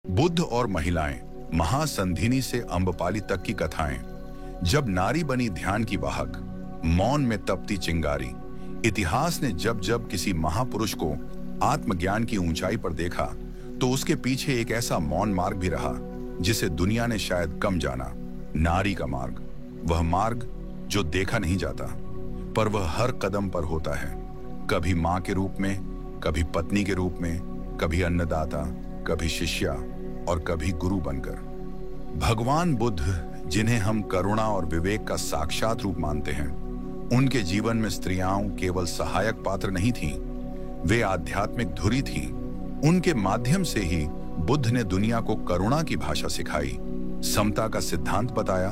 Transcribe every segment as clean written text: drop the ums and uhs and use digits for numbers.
बुद्ध और महिलाएं, महासंधिनी से अम्बपाली तक की कथाएं। जब नारी बनी ध्यान की वाहक, मौन में तपती चिंगारी। इतिहास ने जब जब किसी महापुरुष को आत्मज्ञान की ऊंचाई पर देखा, तो उसके पीछे एक ऐसा मौन मार्ग भी रहा जिसे दुनिया ने शायद कम जाना। नारी का मार्ग, वह मार्ग जो देखा नहीं जाता, पर वह हर कदम पर होता है। कभी मां के रूप में, कभी पत्नी के रूप में, कभी अन्नदाता, कभी शिष्या और कभी गुरु बनकर। भगवान बुद्ध, जिन्हें हम करुणा और विवेक का साक्षात रूप मानते हैं, उनके जीवन में स्त्रियां केवल सहायक पात्र नहीं थीं, वे आध्यात्मिक धुरी थीं। उनके माध्यम से ही बुद्ध ने दुनिया को करुणा की भाषा सिखाई, समता का सिद्धांत बताया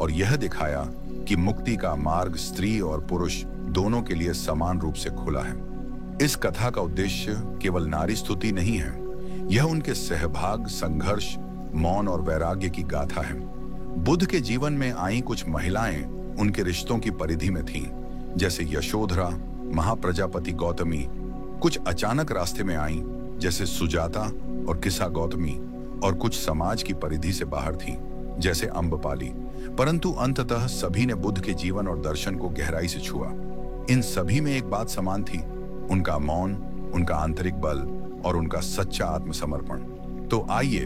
और यह दिखाया कि मुक्ति का मार्ग स्त्री और पुरुष दोनों के लिए समान रूप से खुला है। इस कथा का उद्देश्य केवल नारी स्तुति नहीं है, यह उनके सहभाग, संघर्ष, मौन और वैराग्य की गाथा है। बुद्ध के जीवन में आई कुछ महिलाएं उनके रिश्तों की परिधि में थीं, जैसे यशोधरा, महाप्रजापति गौतमी। कुछ अचानक रास्ते में आईं, जैसे सुजाता और किसा गौतमी, और कुछ समाज की परिधि से बाहर थीं, जैसे अम्बपाली। परंतु अंततः सभी ने बुद्ध के जीवन और दर्शन को गहराई से छुआ। इन सभी में एक बात समान थी, उनका मौन, उनका आंतरिक बल और उनका सच्चा आत्मसमर्पण। तो आइए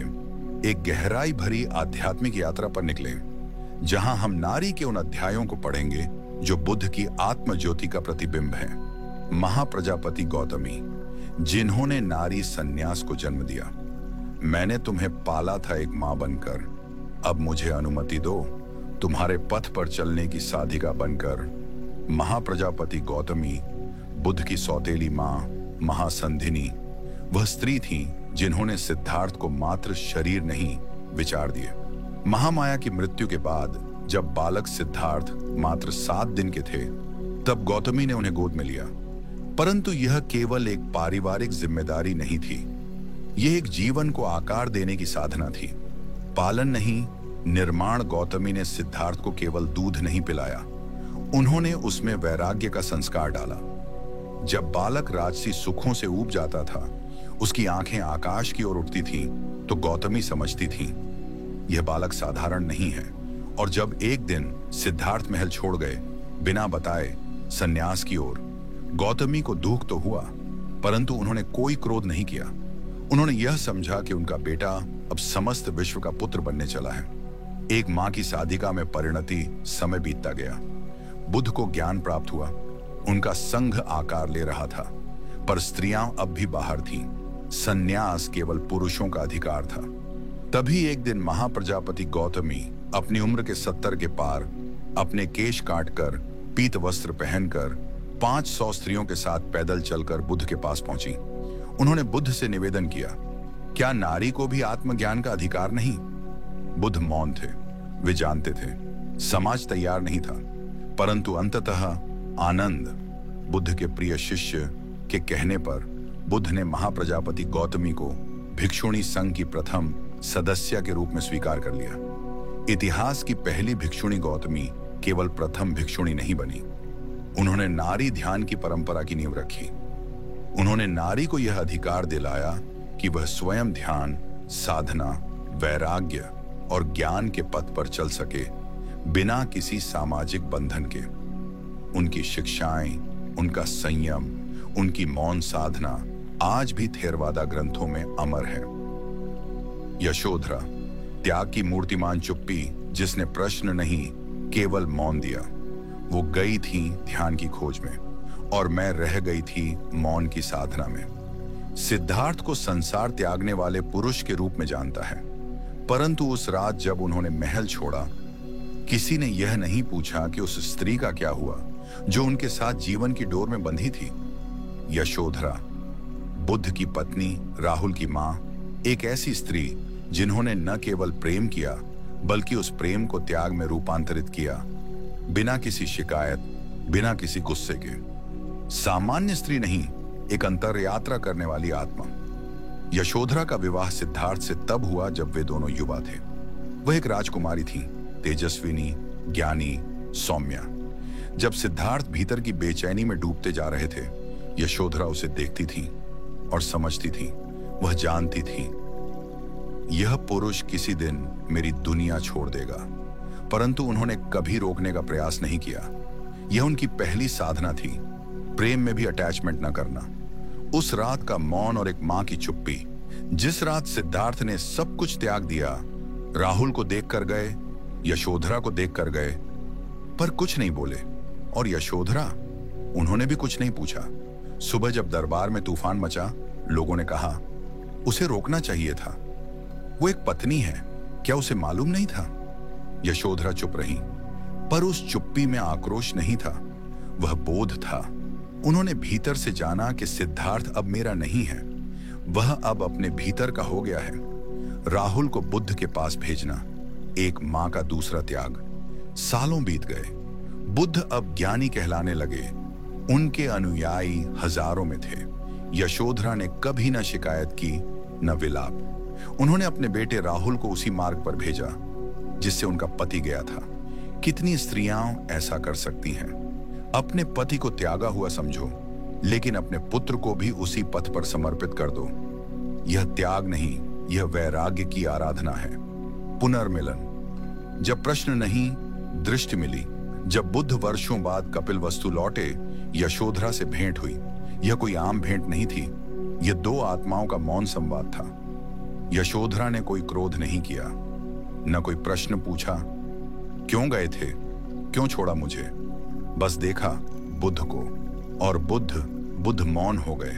एक गहराई भरी आध्यात्मिक यात्रा पर निकलें, जहां हम नारी के उन अध्यायों को पढ़ेंगे जो बुद्ध की आत्म ज्योति का प्रतिबिंब है। महाप्रजापति गौतमी, जिन्होंने नारी संन्यास को जन्म दिया। मैंने तुम्हें पाला था एक मां बनकर, अब मुझे अनुमति दो तुम्हारे पथ पर चलने की साधिका बनकर। महाप्रजापति गौतमी, बुद्ध की सौतेली मां, महासंधिनी, वह स्त्री थी जिन्होंने सिद्धार्थ को मात्र शरीर नहीं, विचार दिए। महामाया की मृत्यु के बाद जब बालक सिद्धार्थ मात्र 7 दिन के थे, तब गौतमी ने उन्हें गोद में लिया। परंतु यह केवल एक पारिवारिक जिम्मेदारी नहीं थी, यह एक जीवन को आकार देने की साधना थी। पालन नहीं, निर्माण। गौतमी ने सिद्धार्थ को केवल दूध नहीं पिलाया, उन्होंने उसमें वैराग्य का संस्कार डाला। जब बालक राजसी सुखों से ऊब जाता था, उसकी आंखें आकाश की ओर उठती थीं, तो गौतमी समझती थीं, यह बालक साधारण नहीं है। और जब एक दिन सिद्धार्थ महल छोड़ गए, बिना बताए संन्यास की ओर, गौतमी को दुख तो हुआ, परंतु उन्होंने कोई क्रोध नहीं किया। उन्होंने यह समझा कि उनका बेटा अब समस्त विश्व का पुत्र बनने चला है। एक मां की साधिका में परिणति। समय बीतता गया, बुद्ध को ज्ञान प्राप्त हुआ, उनका संघ आकार ले रहा था, पर स्त्रियां अब भी बाहर थीं। संन्यास केवल पुरुषों का अधिकार था। तभी एक दिन महाप्रजापति गौतमी अपनी उम्र के 70 के पार, अपने केश काटकर, पीत वस्त्र पहनकर 500 स्त्रियों के साथ पैदल चलकर बुद्ध के पास पहुंची। उन्होंने बुद्ध से निवेदन किया, क्या नारी को भी आत्मज्ञान का अधिकार नहीं? बुद्ध मौन थे, वे जानते थे समाज तैयार नहीं था, परंतु अंततः आनंद, बुद्ध के प्रिय शिष्य, के कहने पर बुद्ध ने महाप्रजापति गौतमी को भिक्षुणी संघ की प्रथम सदस्य के रूप में स्वीकार कर लिया। इतिहास की पहली भिक्षुणी गौतमी केवल प्रथम भिक्षुणी नहीं बनी, उन्होंने नारी ध्यान की परंपरा की नींव रखी। उन्होंने नारी को यह अधिकार दिलाया कि वह स्वयं ध्यान, साधना, वैराग्य और ज्ञान के पथ पर चल सके, बिना किसी सामाजिक बंधन के। उनकी शिक्षाएं, उनका संयम, उनकी मौन साधना आज भी थेरवादा ग्रंथों में अमर है। यशोधरा, त्याग की मूर्तिमान चुप्पी, जिसने प्रश्न नहीं केवल मौन दिया। वो गई थी ध्यान की खोज में, और मैं रह गई थी मौन की साधना में। सिद्धार्थ को संसार त्यागने वाले पुरुष के रूप में जानता है, परंतु उस रात जब उन्होंने महल छोड़ा, किसी ने यह नहीं पूछा कि उस स्त्री का क्या हुआ जो उनके साथ जीवन की डोर में बंधी थी। यशोधरा, बुद्ध की पत्नी, राहुल की मां, एक ऐसी स्त्री जिन्होंने न केवल प्रेम किया, बल्कि उस प्रेम को त्याग में रूपांतरित किया, बिना किसी शिकायत, बिना किसी गुस्से के। सामान्य स्त्री नहीं, एक अंतर यात्रा करने वाली आत्मा। यशोधरा का विवाह सिद्धार्थ से तब हुआ जब वे दोनों युवा थे। वह एक राजकुमारी थी, तेजस्विनी, ज्ञानी, सौम्या। जब सिद्धार्थ भीतर की बेचैनी में डूबते जा रहे थे, यशोधरा उसे देखती थी और समझती थी, वह जानती थी यह पुरुष किसी दिन मेरी दुनिया छोड़ देगा। परंतु उन्होंने कभी रोकने का प्रयास नहीं किया। यह उनकी पहली साधना थी, प्रेम में भी अटैचमेंट न करना। उस रात का मौन और एक मां की चुप्पी, जिस रात सिद्धार्थ ने सब कुछ त्याग दिया, राहुल को देखकर गए, यशोधरा को देखकर गए, पर कुछ नहीं बोले। और यशोधरा, उन्होंने भी कुछ नहीं पूछा। सुबह जब दरबार में तूफान मचा, लोगों ने कहा उसे रोकना चाहिए था, वो एक पत्नी है, क्या उसे मालूम नहीं था? यशोधरा चुप रही, पर उस चुप्पी में आक्रोश नहीं था, वह बोध था। उन्होंने भीतर से जाना कि सिद्धार्थ अब मेरा नहीं है, वह अब अपने भीतर का हो गया है। राहुल को बुद्ध के पास भेजना, एक मां का दूसरा त्याग। सालों बीत गए, बुद्ध अब ज्ञानी कहलाने लगे। उनके अनुयायी हजारों में थे। यशोधरा ने कभी न शिकायत की, न विलाप। उन्होंने अपने बेटे राहुल को उसी मार्ग पर भेजा जिससे उनका पति गया था। कितनी स्त्रियां ऐसा कर सकती हैं? अपने पति को त्यागा हुआ समझो, लेकिन अपने पुत्र को भी उसी पथ पर समर्पित कर दो। यह त्याग नहीं, यह वैराग्य की आराधना है। पुनर्मिलन। जब प्रश्न नहीं, दृष्टि मिली। जब बुद्ध वर्षों बाद कपिलवस्तु लौटे, यशोधरा से भेंट हुई। यह कोई आम भेंट नहीं थी, यह दो आत्माओं का मौन संवाद था। यशोधरा ने कोई क्रोध नहीं किया, न कोई प्रश्न पूछा, क्यों गए थे, क्यों छोड़ा मुझे। बस देखा बुद्ध को, और बुद्ध मौन हो गए।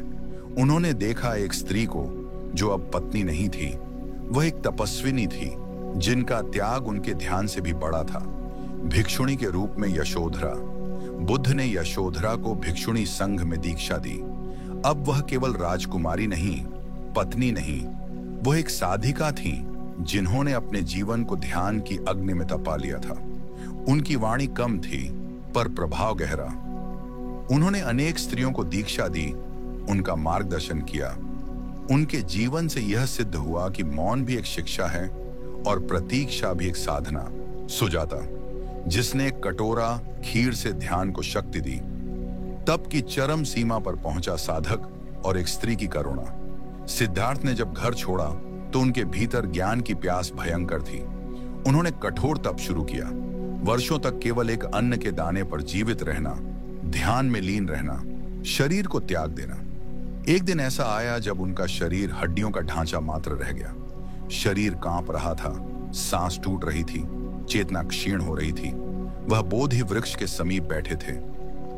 उन्होंने देखा एक स्त्री को जो अब पत्नी नहीं थी। वह एक तपस्विनी थी जिनका त्याग उनके ध्यान से भी बड़ा था। भिक्षुणी के रूप में यशोधरा। बुद्ध ने यशोधरा को भिक्षुणी संघ में दीक्षा दी। अब वह केवल राजकुमारी नहीं, पत्नी नहीं, वह एक साधिका थी जिन्होंने अपने जीवन को ध्यान की अग्नि में तपा लिया था। उनकी वाणी कम थी, पर प्रभाव गहरा। उन्होंने अनेक स्त्रियों को दीक्षा दी, उनका मार्गदर्शन किया। उनके जीवन से यह सिद्ध हुआ कि मौन भी एक शिक्षा है और प्रतीक्षा भी एक साधना। सुजाता, जिसने कटोरा खीर से ध्यान को शक्ति दी। तप की चरम सीमा पर पहुंचा साधक और एक स्त्री की करुणा। सिद्धार्थ ने जब घर छोड़ा तो उनके भीतर ज्ञान की प्यास भयंकर थी। उन्होंने कठोर तप शुरू किया। वर्षों तक केवल एक अन्न के दाने पर जीवित रहना, ध्यान में लीन रहना, शरीर को त्याग देना। एक दिन ऐसा आया जब उनका शरीर हड्डियों का ढांचा मात्र रह गया। शरीर कांप रहा था, सांस टूट रही थी, चेतना क्षीण हो रही थी। वह बोधि वृक्ष के समीप बैठे थे।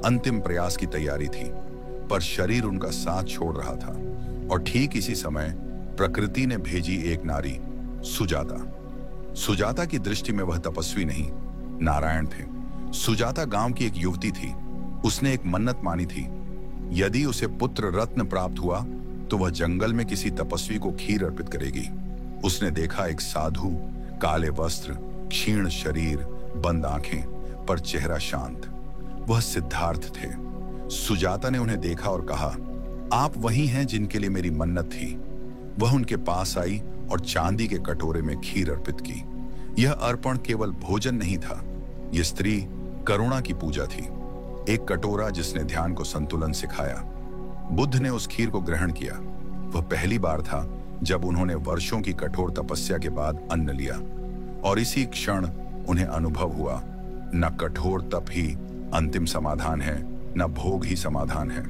अंतिम प्रयास की तैयारी थी, पर शरीर उनका साथ छोड़ रहा था। और ठीक इसी समय प्रकृति ने भेजी एक नारी, सुजाता। सुजाता की दृष्टि में वह तपस्वी नहीं, नारायण थे। सुजाता गांव की एक युवती थी। उसने एक मन्नत मानी थी, यदि उसे पुत्र रत्न प्राप्त हुआ तो वह जंगल में किसी तपस्वी को खीर अर्पित करेगी। उसने देखा एक साधु, काले वस्त्र, क्षीण शरीर, बंद आंखें, पर चेहरा शांत। वह सिद्धार्थ थे। सुजाता ने उन्हें देखा और कहा, आप वही हैं जिनके लिए मेरी मन्नत थी। वह उनके पास आई और चांदी के कटोरे में खीर अर्पित की। यह अर्पण केवल भोजन नहीं था, यह स्त्री करुणा की पूजा थी। एक कटोरा जिसने ध्यान को संतुलन सिखाया। बुद्ध ने उस खीर को ग्रहण किया। वह पहली बार था जब उन्होंने वर्षों की कठोर तपस्या के बाद अन्न लिया, और इसी क्षण उन्हें अनुभव हुआ, न कठोर तप ही अंतिम समाधान है, न भोग ही समाधान है।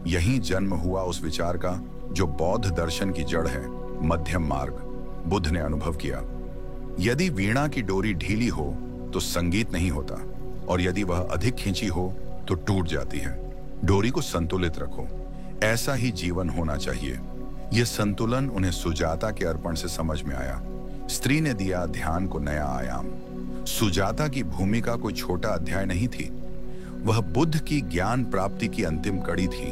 यहीं जन्म हुआ उस विचार का जो बौद्ध दर्शन की जड़ है, मध्यम मार्ग। बुद्ध ने अनुभव किया, यदि वीणा की डोरी ढीली हो तो संगीत नहीं होता, और यदि वह अधिक खींची हो तो टूट जाती है। डोरी को संतुलित रखो। ऐसा ही जीवन होना चाहिए। यह संतुलन उन्हें सुजाता के अर्पण से समझ में आया। स्त्री ने दिया ध्यान को नया आयाम। सुजाता की भूमिका कोई छोटा अध्याय नहीं थी, वह बुद्ध की ज्ञान प्राप्ति की अंतिम कड़ी थी।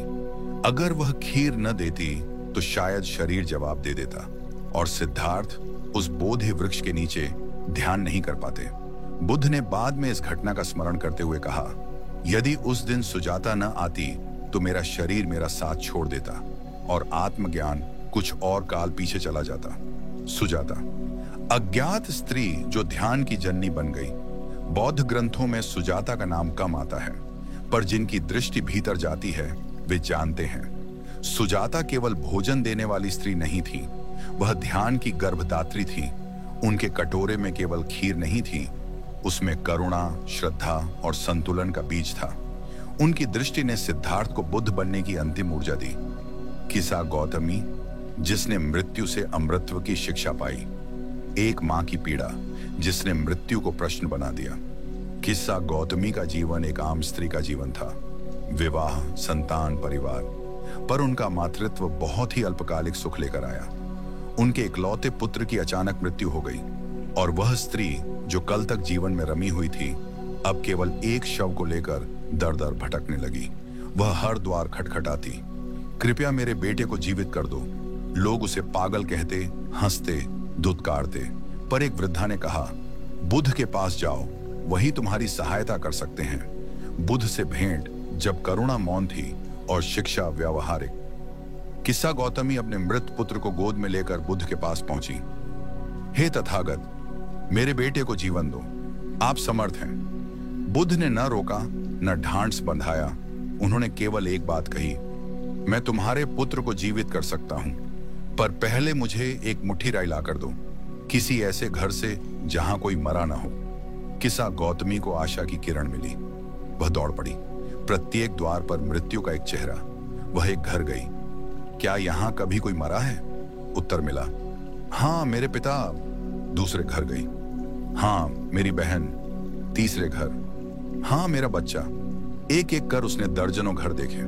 अगर वह खीर न देती तो शायद शरीर जवाब दे देता, और सिद्धार्थ उस बोधि वृक्ष के नीचे ध्यान नहीं कर पाते। बुद्ध ने बाद में इस घटना का स्मरण करते हुए कहा, यदि उस दिन सुजाता न आती तो मेरा शरीर मेरा साथ छोड़ देता और आत्मज्ञान कुछ और काल पीछे चला जाता। सुजाता, अज्ञात स्त्री जो ध्यान की जननी बन गई। बौद्ध ग्रंथों में सुजाता का नाम कम आता है, पर जिनकी दृष्टि भीतर जाती है वे जानते हैं। सुजाता केवल भोजन देने वाली स्त्री नहीं थी, वह ध्यान की गर्भदात्री थी। उनके कटोरे में केवल खीर नहीं थी, उसमें करुणा, श्रद्धा और संतुलन का बीज था। उनकी दृष्टि ने सिद्धार्थ को बुद्ध बनने की अंतिम ऊर्जा दी। किस्सा गौतमी, जिसने मृत्यु से अमृतत्व की शिक्षा पाई। एक मां की पीड़ा, जिसने मृत्यु को प्रश्न बना दिया। किस्सा गौतमी का जीवन एक आम स्त्री का जीवन था। विवाह, संतान, परिवार, पर उनका मातृत्व बहुत ही अल्पकालिक सुख लेकर आया। उनके इकलौते पुत्र की अचानक मृत्यु हो गई और वह स्त्री जो कल तक जीवन में रमी हुई थी, अब केवल एक शव को लेकर दर दर भटकने लगी। वह हर द्वार खटखटाती, कृपया मेरे बेटे को जीवित कर दो। लोग उसे पागल कहते, हंसते, धुतकारते, पर एक वृद्धा ने कहा, बुद्ध के पास जाओ, वही तुम्हारी सहायता कर सकते हैं। बुद्ध से भेंट जब करुणा मौन थी और शिक्षा व्यावहारिक। किस्सा गौतमी अपने मृत पुत्र को गोद में लेकर बुद्ध के पास पहुंची। हे तथागत, मेरे बेटे को जीवन दो, आप समर्थ हैं। बुद्ध ने न रोका, न ढांढस बंधाया। उन्होंने केवल एक बात कही, मैं तुम्हारे पुत्र को जीवित कर सकता हूं, पर पहले मुझे एक मुट्ठी राई ला कर दो, किसी ऐसे घर से जहां कोई मरा ना हो। किस्सा गौतमी को आशा की किरण मिली। वह दौड़ पड़ी। प्रत्येक द्वार पर मृत्यु का एक चेहरा। वह एक घर गई। क्या यहां कभी कोई मरा है? उत्तर मिला, हाँ मेरे पिता। दूसरे घर गई। हाँ मेरी बहन। तीसरे घर। हाँ मेरा बच्चा। एक एक कर उसने दर्जनों घर देखे,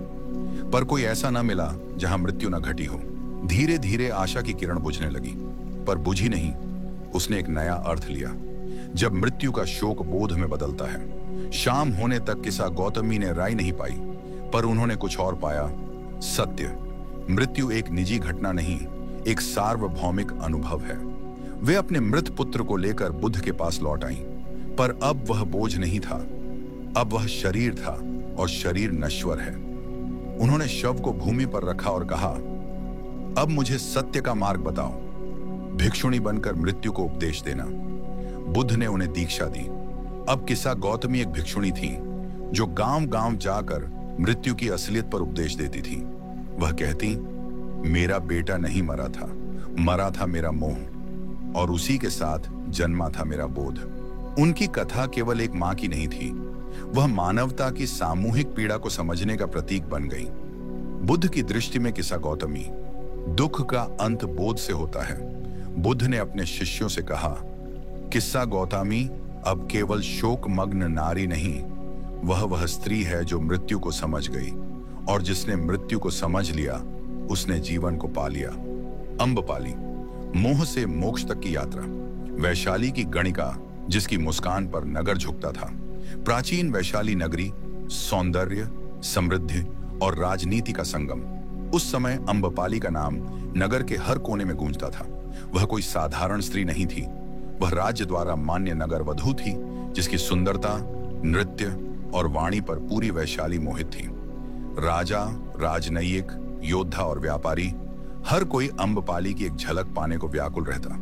पर कोई ऐसा न मिला जहां मृत्यु न घटी हो। धीरे धीरे आशा की किरण बुझने लगी, पर बुझी नहीं, उसने एक नया अर्थ लिया। जब मृत्यु का शोक बोध में बदलता है। शाम होने तक किस्सा गौतमी ने राय नहीं पाई, पर उन्होंने कुछ और पाया, सत्य। मृत्यु एक निजी घटना नहीं, एक सार्वभौमिक अनुभव है। वे अपने मृत पुत्र को लेकर बुद्ध के पास लौट आईं, पर अब वह बोझ नहीं था, अब वह शरीर था, और शरीर नश्वर है। उन्होंने शव को भूमि पर रखा और कहा, अब मुझे सत्य का मार्ग बताओ। भिक्षुणी बनकर मृत्यु को उपदेश देना। बुद्ध ने उन्हें दीक्षा दी। अब किस्सा गौतमी एक भिक्षुणी थी, जो गांव गांव जाकर मृत्यु की असलियत पर उपदेश देती थी। वह कहती, मेरा बेटा नहीं मरा था मेरा मोह, और उसी के साथ जन्मा था मेरा बोध। उनकी कथा केवल एक मां की नहीं थी, वह मानवता की सामूहिक पीड़ा को समझने का प्रतीक बन गई। बुद्ध की दृष्टि में किस्सा गौतमी, दुख का अंत बोध से होता है। बुद्ध ने अपने शिष्यों से कहा, किस्सा गौतमी अब केवल शोकमग्न नारी नहीं, वह स्त्री है जो मृत्यु को समझ गई, और जिसने मृत्यु को समझ लिया उसने जीवन को पा लिया। अम्बपाली, मोह से मोक्ष तक की यात्रा। वैशाली की गणिका, जिसकी मुस्कान पर नगर झुकता था। प्राचीन वैशाली नगरी, सौंदर्य, समृद्धि और राजनीति का संगम। उस समय अम्बपाली का नाम नगर के हर कोने में गूंजता था। वह कोई साधारण स्त्री नहीं थी, वह राज्य द्वारा मान्य नगर वधू थी, जिसकी सुंदरता, नृत्य और वाणी पर पूरी वैशाली मोहित थी। राजा, राजनयिक, योद्धा और व्यापारी, हर कोई अम्बपाली की एक झलक पाने को व्याकुल रहता।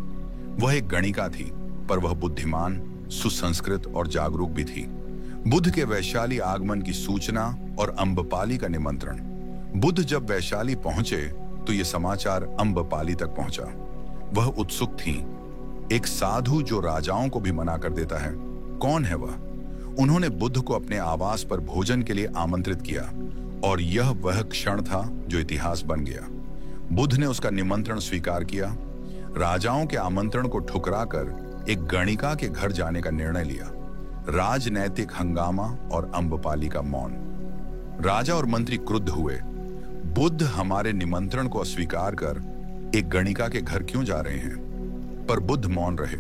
वह एक गणिका थी, पर वह बुद्धिमान, सुसंस्कृत और जागरूक भी थी। बुद्ध के वैशाली आगमन की सूचना और अम्बपाली का निमंत्रण। बुद्ध जब वैशाली पहुंचे तो यह समाचार अम्बपाली तक पहुंचा। वह उत्सुक थी। एक साधु जो राजाओं को भी मना कर देता है, कौन है वह? उन्होंने बुद्ध को अपने आवास पर भोजन के लिए आमंत्रित किया, और यह वह क्षण था जो इतिहास बन गया। बुद्ध ने उसका निमंत्रण स्वीकार किया, राजाओं के आमंत्रण को ठुकराकर एक गणिका के घर जाने का निर्णय लिया। राजनैतिक हंगामा और अम्बपाली का मौन। राजा और मंत्री क्रुद्ध हुए। बुद्ध हमारे निमंत्रण को अस्वीकार कर एक गणिका के घर क्यों जा रहे हैं? पर बुद्ध मौन रहे,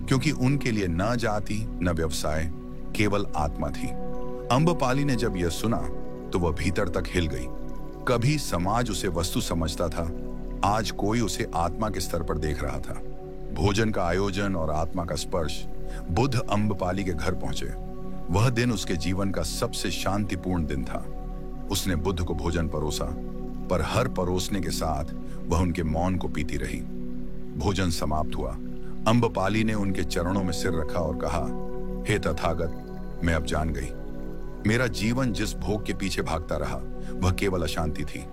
क्योंकि उनके लिए न जाति न व्यवसाय, केवल आत्मा थी। अम्बपाली ने जब यह सुना तो वह भीतर तक हिल गई। कभी समाज उसे वस्तु समझता था, आज कोई उसे आत्मा के स्तर पर देख रहा था। भोजन का आयोजन और आत्मा का स्पर्श। बुद्ध अम्बपाली के घर पहुंचे। वह दिन उसके जीवन का सबसे शांतिपूर्ण दिन था। उसने बुद्ध को भोजन परोसा, पर हर परोसने के साथ वह उनके मौन को पीती रही। भोजन समाप्त हुआ। अम्बपाली ने उनके चरणों में सिर रखा और कहा, हे तथागत, मैं अब जान गई। मेरा जीवन जिस भोग के पीछे भागता रहा वह केवल अशांति थी,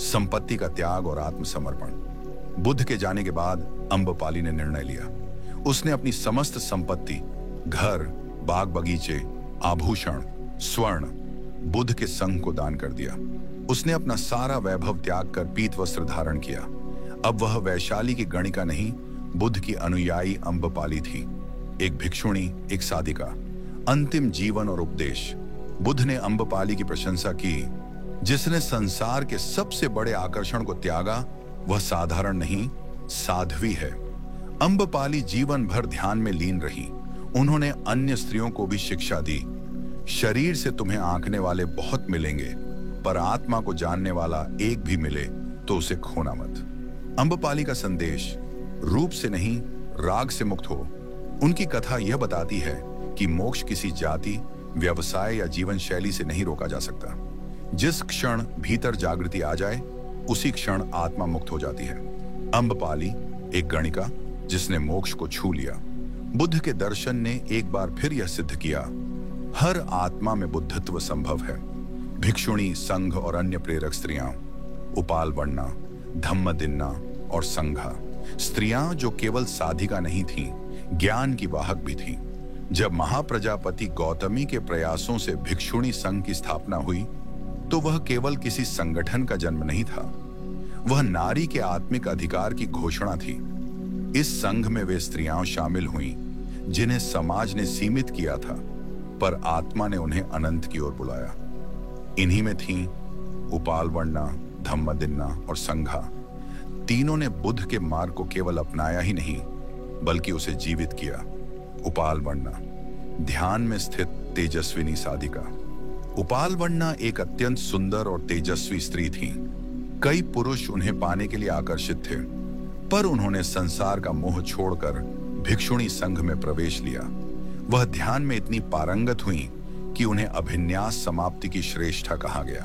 संपत्ति का त्याग और आत्मसमर्पण। बुद्ध के जाने के बाद अम्बपाली ने निर्णय लिया। उसने अपनी समस्त संपत्ति, घर, बाग बगीचे, आभूषण, स्वर्ण बुद्ध के संघ को दान कर दिया। उसने अपना सारा वैभव त्याग कर पीत वस्त्र धारण किया। अब वह वैशाली की गणिका नहीं, बुद्ध की अनुयायी अम्बपाली थी, एक भिक्षुणी, एक साधिका। अंतिम जीवन और उपदेश। बुद्ध ने अम्बपाली की प्रशंसा की। जिसने संसार के सबसे बड़े आकर्षण को त्यागा वह साधारण नहीं, साध्वी है। अम्बपाली जीवन भर ध्यान में लीन रही। उन्होंने अन्य स्त्रियों को भी शिक्षा दी। शरीर से तुम्हें आंकने वाले बहुत मिलेंगे, पर आत्मा को जानने वाला एक भी मिले तो उसे खोना मत। अम्बपाली का संदेश, रूप से नहीं राग से मुक्त हो। उनकी कथा यह बताती है कि मोक्ष किसी जाति, व्यवसाय या जीवन शैली से नहीं रोका जा सकता। जिस क्षण भीतर जागृति आ जाए उसी क्षण आत्मा मुक्त हो जाती है। अम्बपाली एक गणिका जिसने मोक्ष को छू लिया। बुद्ध के दर्शन ने एक बार फिर यह सिद्ध किया, हर आत्मा में बुद्धत्व संभव है। भिक्षुणी, संघ और अन्य प्रेरक स्त्रियां, उपालवर्णा, धम्मदिन्ना और संघा, स्त्रियां जो केवल साधिका नहीं थीं, ज्ञान की वाहक भी थीं। जब महाप्रजापति गौतमी के प्रयासों से भिक्षुणी संघ की स्थापना हुई तो वह केवल किसी संगठन का जन्म नहीं था, वह नारी के आत्मिक अधिकार की घोषणा थी। इस संघ में वे स्त्रियां शामिल हुईं जिन्हें समाज ने सीमित किया था, पर आत्मा ने उन्हें अनंत की ओर बुलाया। इन्हीं में थीं उपालवर्णा, धम्मदिन्ना और संघा। तीनों ने बुद्ध के मार्ग को केवल अपनाया ही नहीं बल्कि उसे जीवित किया। उपालवर्णा, ध्यान में स्थित तेजस्विनी साधिका। उपालवर्णा एक अत्यंत सुंदर और तेजस्वी स्त्री थी। कई पुरुष उन्हें पाने के लिए आकर्षित थे, पर उन्होंने संसार का मोह छोड़कर भिक्षुणी संघ में प्रवेश लिया। वह ध्यान में इतनी पारंगत हुई कि उन्हें अभिन्यास समाप्ति की श्रेष्ठा कहा गया।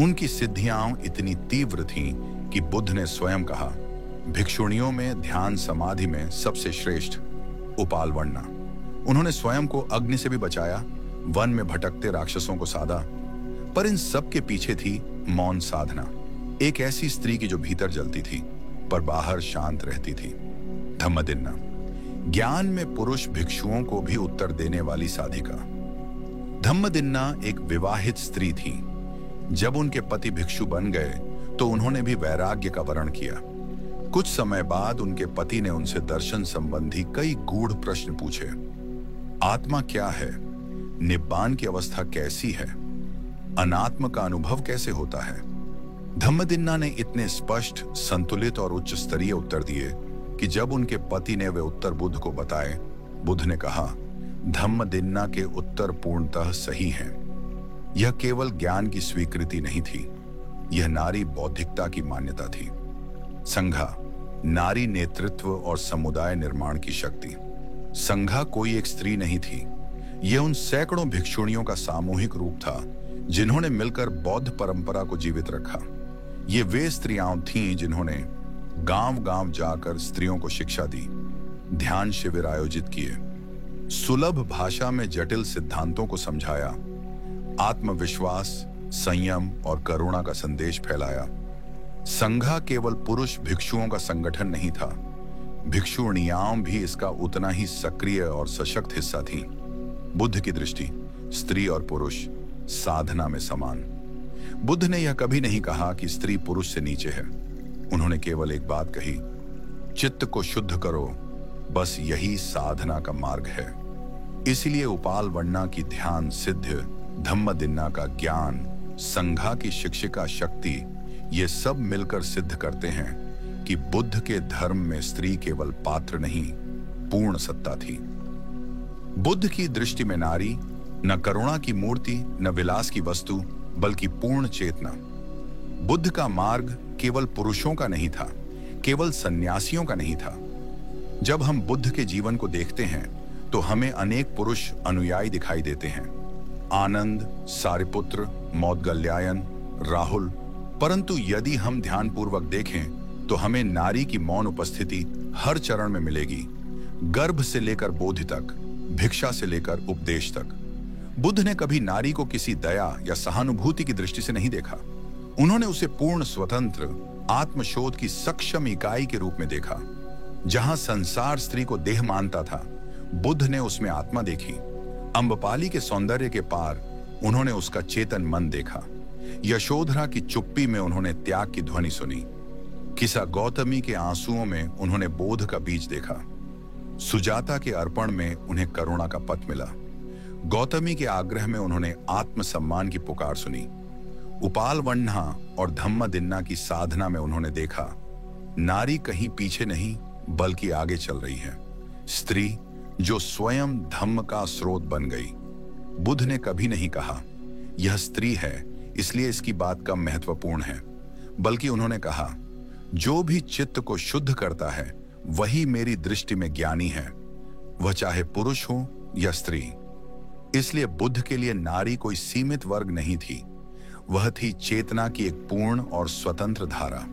उनकी सिद्धियां इतनी तीव्र थीं कि बुद्ध ने स्वयं कहा, भिक्षुणियों में ध्यान समाधि में सबसे श्रेष्ठ उपालवर्णा। उन्होंने स्वयं को अग्नि से भी बचाया, वन में भटकते राक्षसों को साधा, पर इन सब के पीछे थी मौन साधना, एक ऐसी स्त्री की जो भीतर जलती थी पर बाहर शांत रहती थी। धम्मदिन्ना, ज्ञान में पुरुष भिक्षुओं को भी उत्तर देने वाली साधिका। धम्मदिन्ना एक विवाहित स्त्री थी। जब उनके पति भिक्षु बन गए तो उन्होंने भी वैराग्य का वरण किया। कुछ समय बाद उनके पति ने उनसे दर्शन संबंधी कई गूढ़ प्रश्न पूछे। आत्मा क्या है? निब्बान की अवस्था कैसी है? अनात्म का अनुभव कैसे होता है? धम्मदिन्ना ने इतने स्पष्ट, संतुलित और उच्च स्तरीय उत्तर दिए कि जब उनके पति ने वे उत्तर बुद्ध को बताए, बुद्ध ने कहा, धम्मदिन्ना के उत्तर पूर्णतः सही हैं। यह केवल ज्ञान की स्वीकृति नहीं थी, यह नारी बौद्धिकता की मान्यता थी। संघा, नारी नेतृत्व और समुदाय निर्माण की शक्ति। संघा कोई एक स्त्री नहीं थी, यह उन सैकड़ों भिक्षुणियों का सामूहिक रूप था जिन्होंने मिलकर बौद्ध परंपरा को जीवित रखा। ये वे स्त्रियां थीं जिन्होंने गांव-गांव जाकर स्त्रियों को शिक्षा दी, ध्यान शिविर आयोजित किए, सुलभ भाषा में जटिल सिद्धांतों को समझाया, आत्मविश्वास, संयम और करुणा का संदेश फैलाया। संघा केवल पुरुष भिक्षुओं का संगठन नहीं था, भिक्षुणियां भी इसका उतना ही सक्रिय और सशक्त हिस्सा थीं। बुद्ध की दृष्टि, स्त्री और पुरुष साधना में समान। बुद्ध ने यह कभी नहीं कहा कि स्त्री पुरुष से नीचे है। उन्होंने केवल एक बात कही, चित्त को शुद्ध करो, बस यही साधना का मार्ग है। इसलिए उपालवर्णा की ध्यान सिद्ध, धम्मदिन्ना का ज्ञान, संघा की शिक्षिका शक्ति, ये सब मिलकर सिद्ध करते हैं कि बुद्ध के धर्म में स्त्री केवल पात्र नहीं, पूर्ण सत्ता थी। बुद्ध की दृष्टि में नारी न करुणा की मूर्ति, न विलास की वस्तु, बल्कि पूर्ण चेतना। बुद्ध का मार्ग केवल पुरुषों का नहीं था, केवल सन्यासियों का नहीं था। जब हम बुद्ध के जीवन को देखते हैं तो हमें अनेक पुरुष अनुयायी दिखाई देते हैं, आनंद, सारिपुत्र, मौदगल्यायन, राहुल। परंतु यदि हम ध्यानपूर्वक देखें तो हमें नारी की मौन उपस्थिति हर चरण में मिलेगी, गर्भ से लेकर बोधि तक, भिक्षा से लेकर उपदेश तक। बुद्ध ने कभी नारी को किसी दया या सहानुभूति की दृष्टि से नहीं देखा, उन्होंने उसे पूर्ण स्वतंत्र आत्मशोध की सक्षम इकाई के रूप में देखा। जहां संसार स्त्री को देह मानता था, बुद्ध ने उसमें आत्मा देखी। अम्बपाली के सौंदर्य के पार उन्होंने उसका चेतन मन देखा। यशोधरा की चुप्पी में उन्होंने त्याग की ध्वनि सुनी। किसा गौतमी के आंसुओं में उन्होंने बोध का बीज देखा। सुजाता के अर्पण में उन्हें करुणा का पथ मिला। गौतमी के आग्रह में उन्होंने आत्मसम्मान की पुकार सुनी। उपाल वन्हा और धम्मदिन्ना की साधना में उन्होंने देखा, नारी कहीं पीछे नहीं बल्कि आगे चल रही है। स्त्री जो स्वयं धम्म का स्रोत बन गई। बुद्ध ने कभी नहीं कहा यह स्त्री है इसलिए इसकी बात कम महत्वपूर्ण है, बल्कि उन्होंने कहा जो भी चित्त को शुद्ध करता है वही मेरी दृष्टि में ज्ञानी है, वह चाहे पुरुष हो या स्त्री। इसलिए बुद्ध के लिए नारी कोई सीमित वर्ग नहीं थी, वह थी चेतना की एक पूर्ण और स्वतंत्र धारा।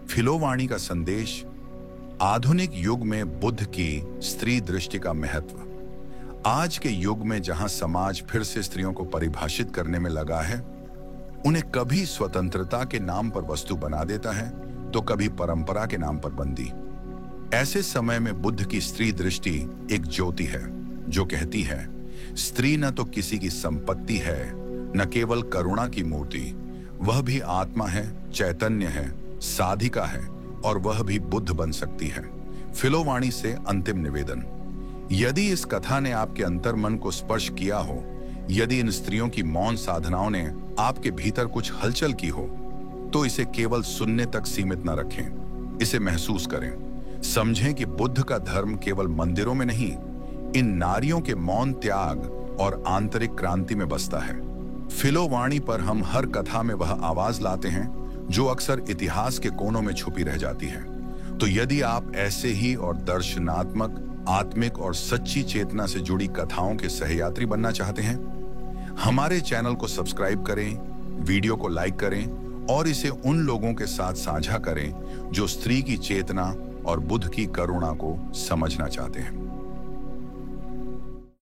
फिलोवाणी का संदेश, आधुनिक युग में बुद्ध की स्त्री दृष्टि का महत्व। आज के युग में जहां समाज फिर से स्त्रियों को परिभाषित करने में लगा है, उन्हें कभी स्वतंत्रता के नाम पर वस्तु बना देता है तो कभी परंपरा के नाम पर बंदी। ऐसे समय में बुद्ध की स्त्री दृष्टि एक ज्योति है जो कहती है स्त्री न तो किसी की संपत्ति है, न केवल करुणा की मूर्ति, वह भी आत्मा है, चैतन्य है, साधिका है और वह भी बुद्ध बन सकती है। फिलोवाणी से अंतिम निवेदन। यदि इस कथा ने आपके अंतर्मन को स्पर्श किया हो, यदि इन स्त्रियों की मौन साधनाओं ने आपके भीतर कुछ हलचल की हो, तो इसे केवल सुनने तक सीमित न रखें, इसे महसूस करें। समझें कि बुद्ध का धर्म केवल मंदिरों में नहीं, इन नारियों के मौन त्याग और आंतरिक क्रांति में बसता है। फिलोवाणी पर हम हर कथा में वह आवाज लाते हैं जो अक्सर इतिहास के कोनों में छुपी रह जाती है। तो यदि आप ऐसे ही और दर्शनात्मक, आत्मिक और सच्ची चेतना से जुड़ी कथाओं के सहयात्री बनना चाहते हैं, हमारे चैनल को सब्सक्राइब करें, वीडियो को लाइक करें और इसे उन लोगों के साथ साझा करें जो स्त्री की चेतना और बुद्ध की करुणा को समझना चाहते हैं।